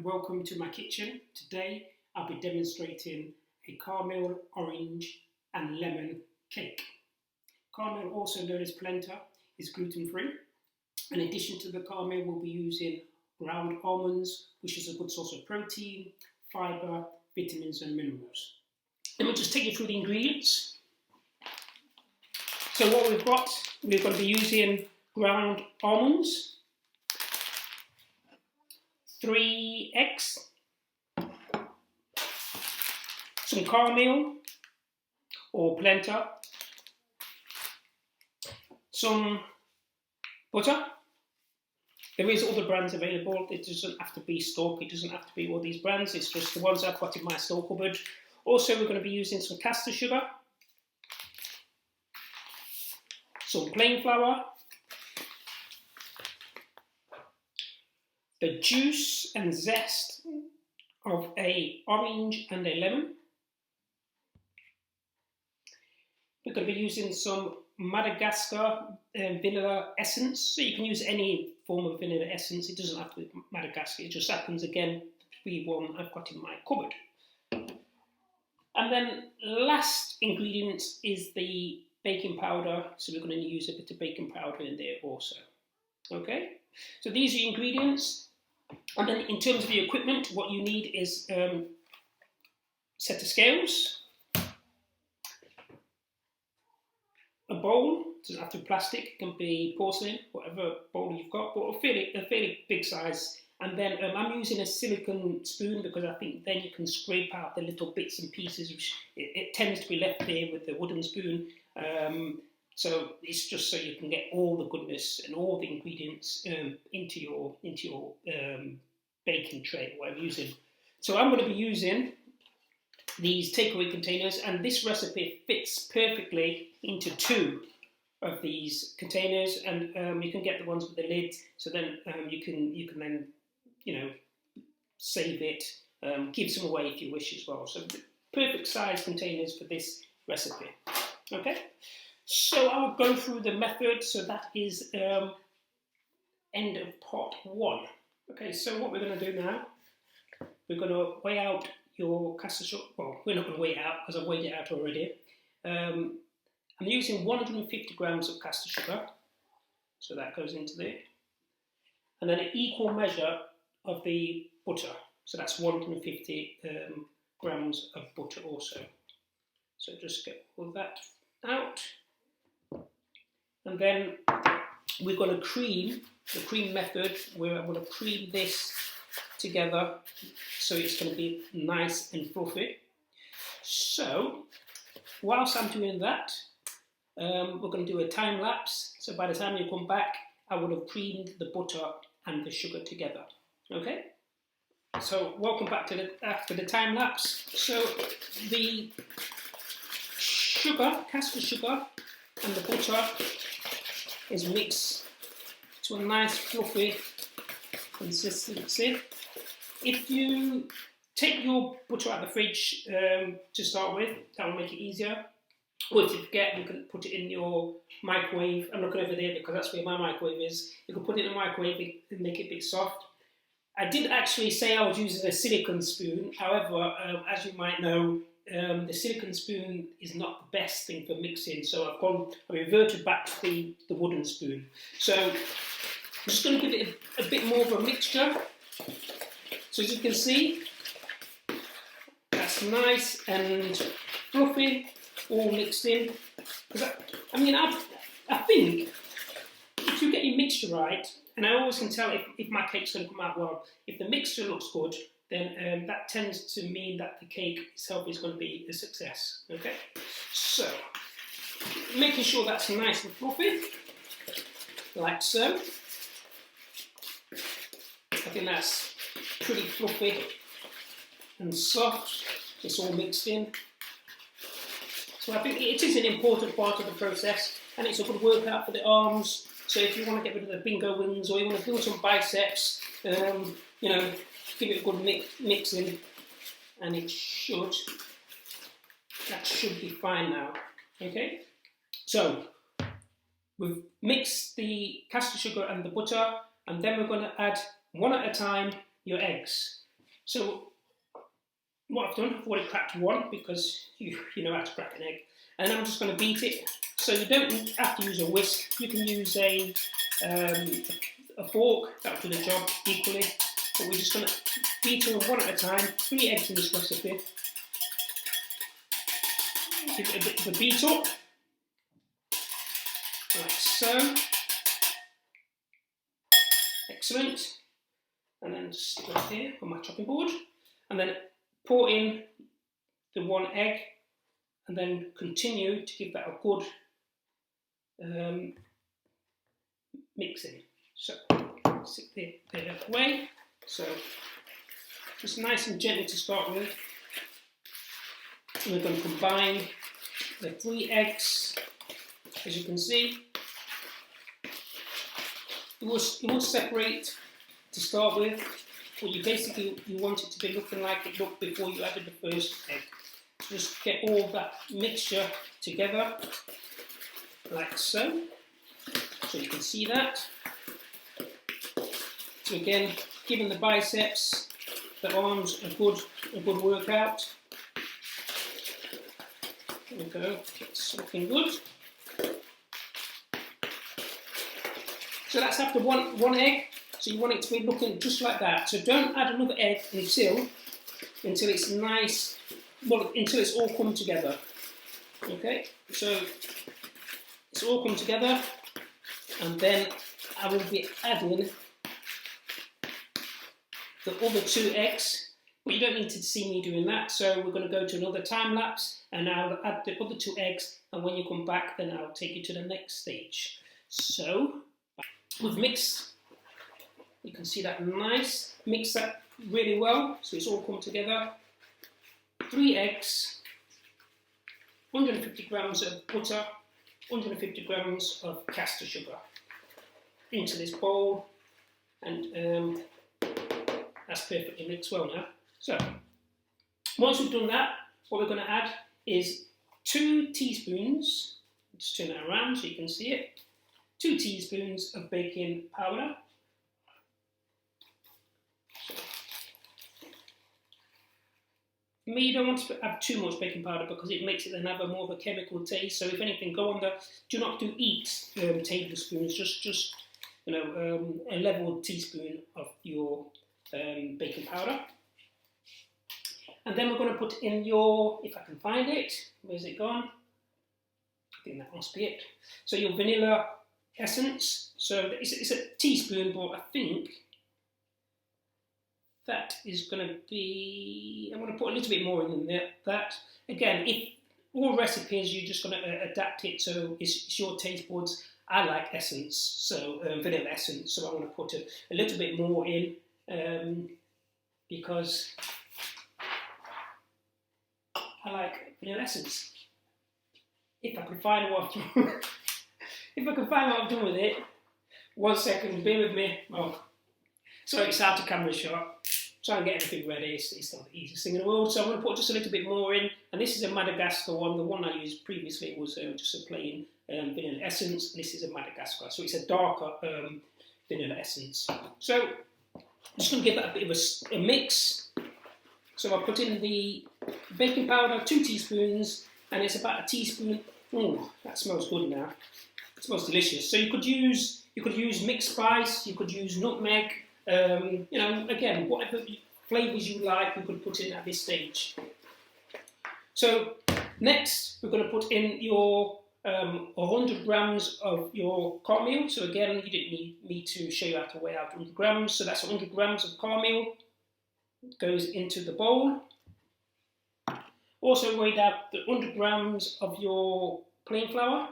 welcome to my kitchen. Today I'll be demonstrating a caramel, orange and lemon cake. Caramel, also known as polenta, is gluten-free. In addition to the caramel, we'll be using ground almonds, which is a good source of protein, fibre, vitamins and minerals. Let me just take you through the ingredients. So what we're going to be using ground almonds, 3 eggs, some caramel or polenta, some butter. There is other brands available. It doesn't have to be stock. It doesn't have to be all these brands. It's just the ones I've got in my store cupboard. Also, we're going to be using some caster sugar, some plain flour, the juice and zest of an orange and a lemon. We're going to be using some Madagascar vanilla essence. So you can use any form of vanilla essence. It doesn't have to be Madagascar. It just happens, again, to be one I've got in my cupboard. And then last ingredient is the baking powder. So we're going to use a bit of baking powder in there also. Okay, so these are the ingredients. And then in terms of the equipment, what you need is a set of scales, a bowl. It doesn't have to be plastic, it can be porcelain, whatever bowl you've got, but a fairly big size. And then I'm using a silicone spoon because I think then you can scrape out the little bits and pieces, which it tends to be left there with the wooden spoon. So it's just so you can get all the goodness and all the ingredients into your baking tray, whatever you're using. So I'm going to be using these takeaway containers, and this recipe fits perfectly into 2 of these containers, and you can get the ones with the lids. So then you can then save it, give some away if you wish as well. So perfect size containers for this recipe. Okay. So I'll go through the method. So that is end of part 1. Okay, so what we're going to do now, we're going to weigh out your caster sugar. Well, we're not going to weigh it out because I've weighed it out already. I'm using 150 grams of caster sugar, so that goes into there. And then an equal measure of the butter, so that's 150 grams of butter also. So just get all that out. And then we're going to cream, the cream method, where I'm going to cream this together so it's going to be nice and fluffy. So whilst I'm doing that, we're going to do a time lapse. So by the time you come back, I would have creamed the butter and the sugar together. Okay? So welcome back to after the time lapse. So the sugar, caster sugar and the butter is mixed to a nice fluffy consistency. If you take your butter out of the fridge to start with, that will make it easier. Or if you forget, you can put it in your microwave. I'm looking over there because that's where my microwave is. You can put it in the microwave and make it a bit soft. I did actually say I was using a silicone spoon. However, as you might know, the silicone spoon is not the best thing for mixing, so I reverted back to the wooden spoon. So I'm just going to give it a bit more of a mixture. So as you can see, that's nice and fluffy, all mixed in. I think if you get your mixture right, and I always can tell if my cake's going to come out well, if the mixture looks good, then that tends to mean that the cake itself is going to be a success. Okay, so making sure that's nice and fluffy, like so. I think that's pretty fluffy and soft. It's all mixed in. So I think it is an important part of the process, and it's a good workout for the arms. So if you want to get rid of the bingo wings or you want to build some biceps, give it a good mixing, and that should be fine now. Okay, so we've mixed the caster sugar and the butter, and then we're going to add one at a time your eggs. So what I've done, I've already cracked one because you know how to crack an egg. And I'm just going to beat it. So you don't have to use a whisk. You can use a fork. That'll do the job equally. But we're just going to beat them one at a time. 3 eggs in this recipe. Give it a bit of a beat up. Like so. Excellent. And then just put it here on my chopping board. And then pour in the 1 egg. And then continue to give that a good mixing. So, stick the away. So, just nice and gently to start with. And we're going to combine the 3 eggs, as you can see. It will separate to start with, but you basically want it to be looking like it looked before you added the first egg. Just get all that mixture together, like so. So you can see that. So again, giving the biceps, the arms a good workout. There we go, it's looking good. So that's after one egg. So you want it to be looking just like that. So don't add another egg until it's nice. Well, until it's all come together. Okay, so it's all come together, and then I will be adding the other 2 eggs, but you don't need to see me doing that. So we're going to go to another time lapse, and I'll add the other 2 eggs, and when you come back, then I'll take you to the next stage. So we've mixed. You can see that nice. Mix that really well, so it's all come together. 3 eggs, 150 grams of butter, 150 grams of caster sugar into this bowl, and that's perfectly mixed well now. So, once we've done that, what we're going to add is 2 teaspoons, just turn that around so you can see it, 2 teaspoons of baking powder. For me, you don't want to add too much baking powder because it makes it then have a more of a chemical taste. So if anything, go on the, do not do eat tablespoons, just you know, a level teaspoon of your baking powder. And then we're going to put in your, if I can find it, where's it gone? I think that must be it. So your vanilla essence. So it's a teaspoon, but I think that is going to be, I'm going to put a little bit more in there. That, again, if all recipes, you're just going to adapt it so it's your taste buds. I like essence, so vanilla essence, so I'm going to put a little bit more in because I like vanilla essence. If I can find what I've done with it, 1 second, bear with me. Oh, so it's out of camera shot. Try and get everything ready. It's not the easiest thing in the world. So I'm going to put just a little bit more in. And this is a Madagascar one. The one I used previously was just a plain vanilla essence. This is a Madagascar. So it's a darker vanilla essence. So I'm just going to give that a bit of a mix. So I put in the baking powder, 2 teaspoons. And it's about a teaspoon. Oh, that smells good now. It smells delicious. So you could use mixed spice. You could use nutmeg. You know, again, whatever flavours you like, you could put in at this stage. So next, we're going to put in your 100 grams of your cornmeal. So again, you didn't need me to show you how to weigh out 100 grams. So that's 100 grams of cornmeal. It goes into the bowl. Also weighed out the 100 grams of your plain flour.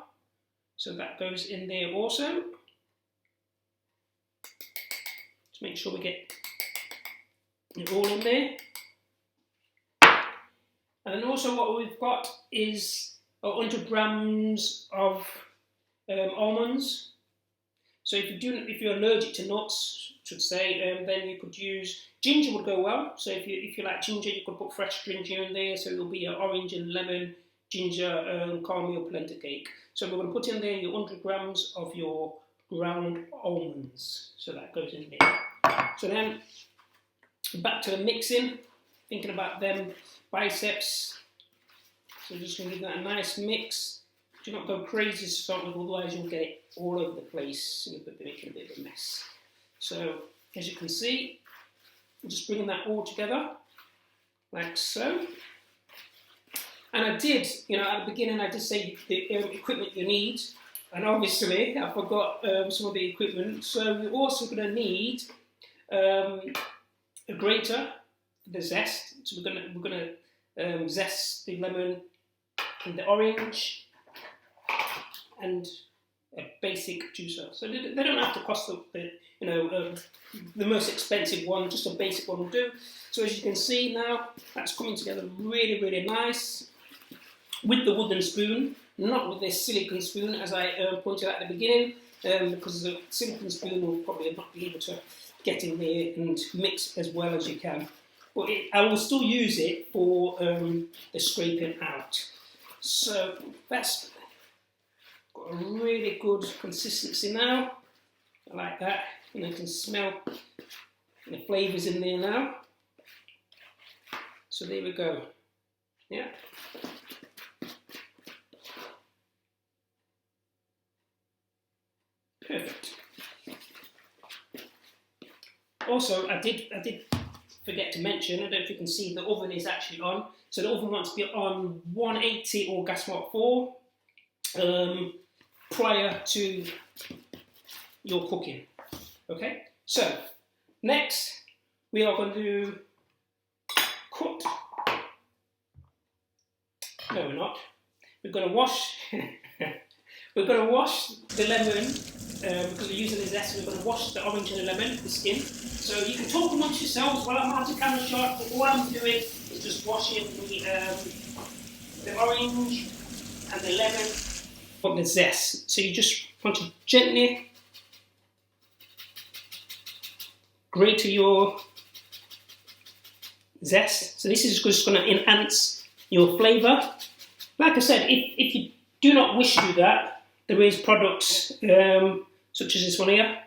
So that goes in there also. Just make sure we get it all in there. And then also what we've got is 100 grams of almonds. So if you're allergic to nuts, I should say, then you could use ginger would go well. So if you like ginger, you could put fresh ginger in there. So it'll be an orange and lemon ginger cornmeal polenta cake. So we're going to put in there your 100 grams of your ground almonds. So that goes in there. So then back to the mixing, thinking about them biceps. So just going to give that a nice mix. Do not go crazy to start with, otherwise you'll get it all over the place and you'll be making a bit of a mess. So as you can see, I'm just bringing that all together, like so. And I did, at the beginning I did say the equipment you need, and obviously I forgot some of the equipment. So you're also going to need a grater for the zest. So we're gonna zest the lemon and the orange, and a basic juicer. So they don't have to cost the most expensive one. Just a basic one will do. So as you can see now, that's coming together really, really nice with the wooden spoon, not with this silicone spoon, as I pointed out at the beginning, because the silicone spoon will probably not be able to get in there and mix as well as you can. But I will still use it for the scraping out. So that's got a really good consistency now. I like that. And I can smell the flavours in there now. So there we go. Yeah. Perfect. Also, I did forget to mention, I don't know if you can see, the oven is actually on. So the oven wants to be on 180 or gas mark 4 prior to your cooking. Okay, so next we are going to cut. No, we're not. We're going to wash. We're going to wash the lemon because we're using the zest. We're going to wash the orange and the lemon, the skin. So you can talk amongst yourselves while I'm out of camera shot. But all I'm doing is just washing the orange and the lemon from the zest. So you just want to gently grate your zest. So this is just going to enhance your flavour. Like I said, if you do not wish to do that, there is products such as this one here,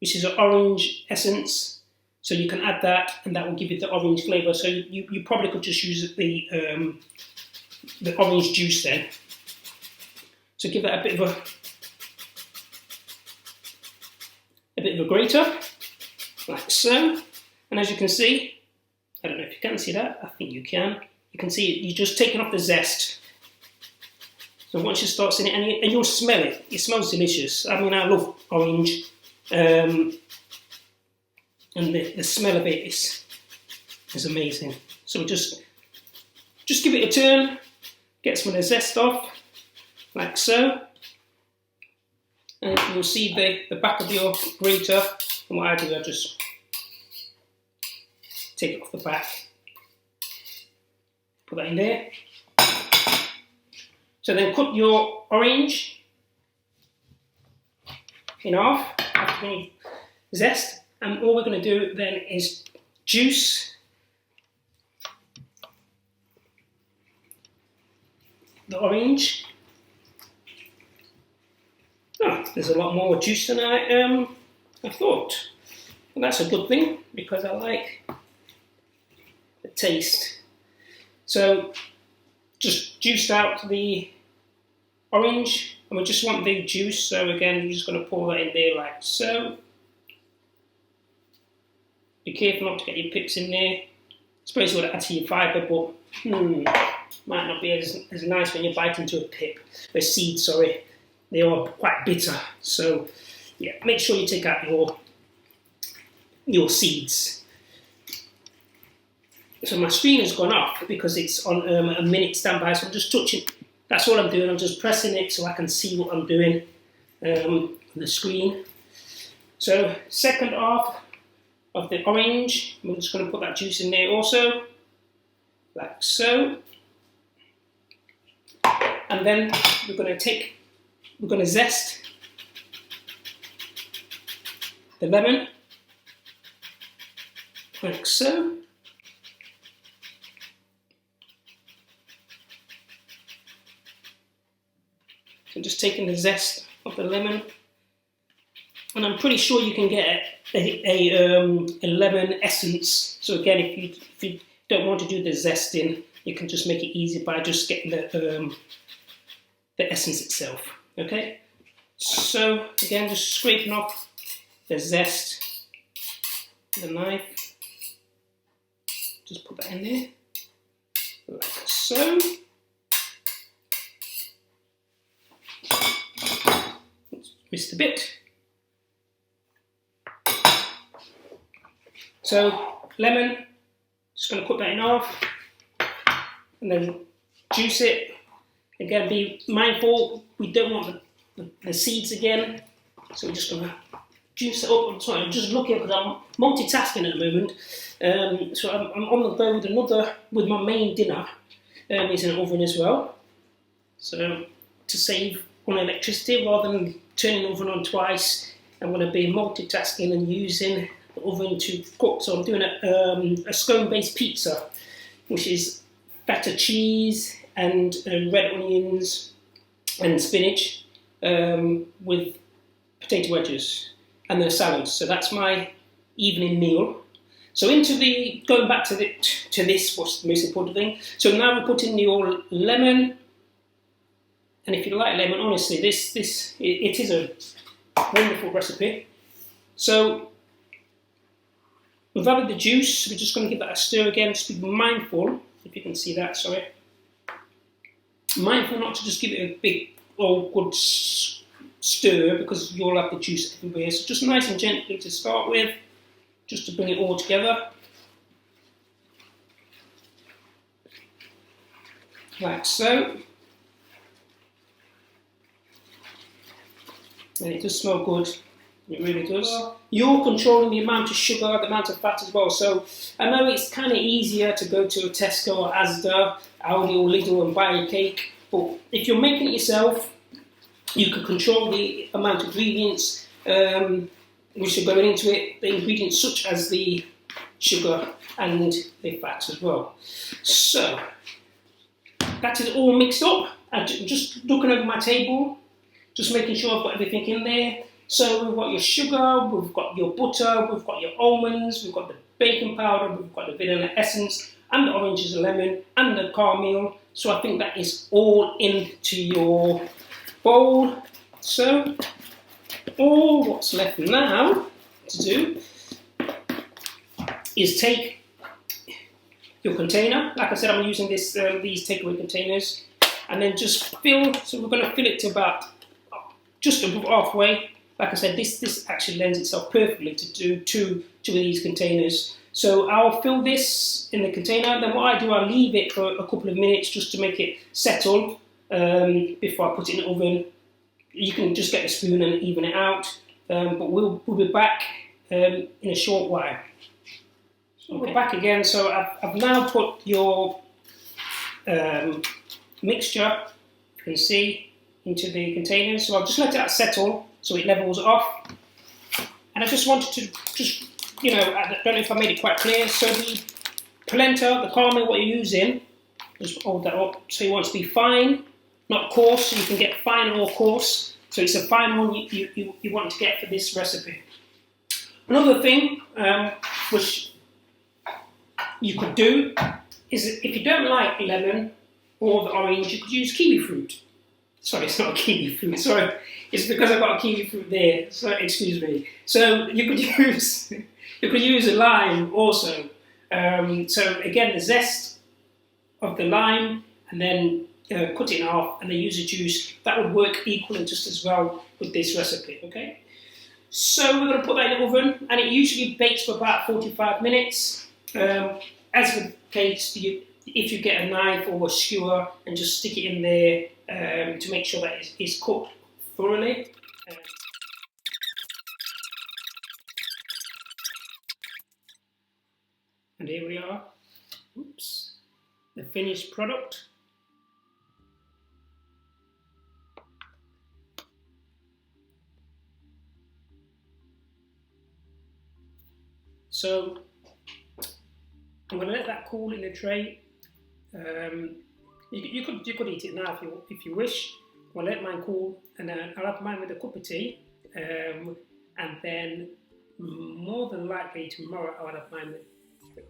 which is an orange essence. So you can add that, and that will give you the orange flavour. So you probably could just use the orange juice then. So give that a bit of a grater, like so. And as you can see, I don't know if you can see that. I think you can. You can see you're just taking off the zest. So once you start seeing it, and you'll smell it. It smells delicious. I mean, I love orange. And the smell of it is amazing. So just give it a turn, get some of the zest off, like so. And you'll see the back of your grater. And what I do, I just take it off the back, put that in there. So then cut your orange in half after the zest, and all we're going to do then is juice the orange. Oh, there's a lot more juice than I thought. And that's a good thing because I like the taste. So just juiced out the orange, and we just want the juice. So again, you're just going to pour that in there like so. Be careful not to get your pips in there. I suppose you would add to your fibre, but might not be as nice when you bite into a pip. A seed, sorry. They are quite bitter. So yeah, make sure you take out your seeds. So my screen has gone off because it's on a minute standby, so I'm just touching. That's all I'm doing. I'm just pressing it so I can see what I'm doing on the screen. So second half of the orange, we're just going to put that juice in there also, like so. And then we're going to zest the lemon, like so. So just taking the zest of the lemon And I'm pretty sure you can get a lemon essence. So again, if you don't want to do the zesting, you can just make it easy by just getting the essence itself. Okay. So again, just scraping off the zest with a knife. Just put that in there, like so. Missed a bit. So lemon, just going to cut that in half and then juice it. Again, be mindful, we don't want the seeds again, so we're just going to juice it up. I'm sorry, I'm just looking because I'm multitasking at the moment. So I'm on the go with my main dinner. It's in an oven as well. So to save on electricity rather than turning the oven on twice, I'm going to be multitasking and using the oven to cook. So I'm doing a scone-based pizza, which is feta cheese and red onions and spinach with potato wedges and the salads. So that's my evening meal. So going back to this, what's the most important thing? So now we're putting your lemon, and if you like lemon, honestly, it is a wonderful recipe. So we've added the juice. We're just going to give that a stir again. Just be mindful, if you can see that. Sorry, mindful not to just give it a big good stir because you'll have the juice everywhere. So just nice and gently to start with, just to bring it all together. Like so. And it does smell good, it really does. You're controlling the amount of sugar, the amount of fat as well. So I know it's kind of easier to go to a Tesco or Asda, Aldi or Lidl and buy a cake, but if you're making it yourself, you can control the amount of ingredients which are going into it, the ingredients such as the sugar and the fats as well. So that is all mixed up. I'm just looking over my table, just making sure I've got everything in there. So we've got your sugar, we've got your butter, we've got your almonds, we've got the baking powder, we've got the vanilla essence, and the oranges and lemon, and the cornmeal. So I think that is all into your bowl. So all what's left now to do is take your container. Like I said, I'm using these takeaway containers, and then just fill. So we're going to fill it to about just above halfway. Like I said, this actually lends itself perfectly to do two of these containers. So I'll fill this in the container, then what I do, I leave it for a couple of minutes just to make it settle before I put it in the oven. You can just get a spoon and even it out, but we'll be back in a short while. So we're back again. So I've now put your mixture, you can see, into the container. So I'll just let that settle so it levels off. And I just wanted to I don't know if I made it quite clear. So the polenta, the caramel, what you're using, just hold that up. So you want it to be fine, not coarse. So you can get fine or coarse. So it's a fine one you want to get for this recipe. Another thing which you could do is, if you don't like lemon or the orange, you could use kiwi fruit. Sorry, it's not a kiwi fruit. Sorry, it's because I've got a kiwi fruit there. So excuse me. So you could use a lime also. So again, the zest of the lime, and then cut it in half, and then use the juice. That would work equally just as well with this recipe. Okay. So we're going to put that in the oven, and it usually bakes for about 45 minutes. As with cakes, if you get a knife or a skewer and just stick it in there to make sure that it's cooked thoroughly. And here we are. Oops. The finished product. So I'm going to let that cool in the tray. You could eat it now if you wish. I'll let mine cool, and I'll have mine with a cup of tea. and then more than likely tomorrow I would have mine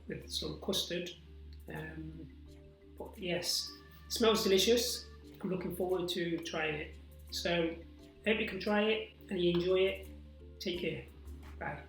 with some custard. But yes, it smells delicious. I'm looking forward to trying it. So I hope you can try it and you enjoy it. Take care. Bye.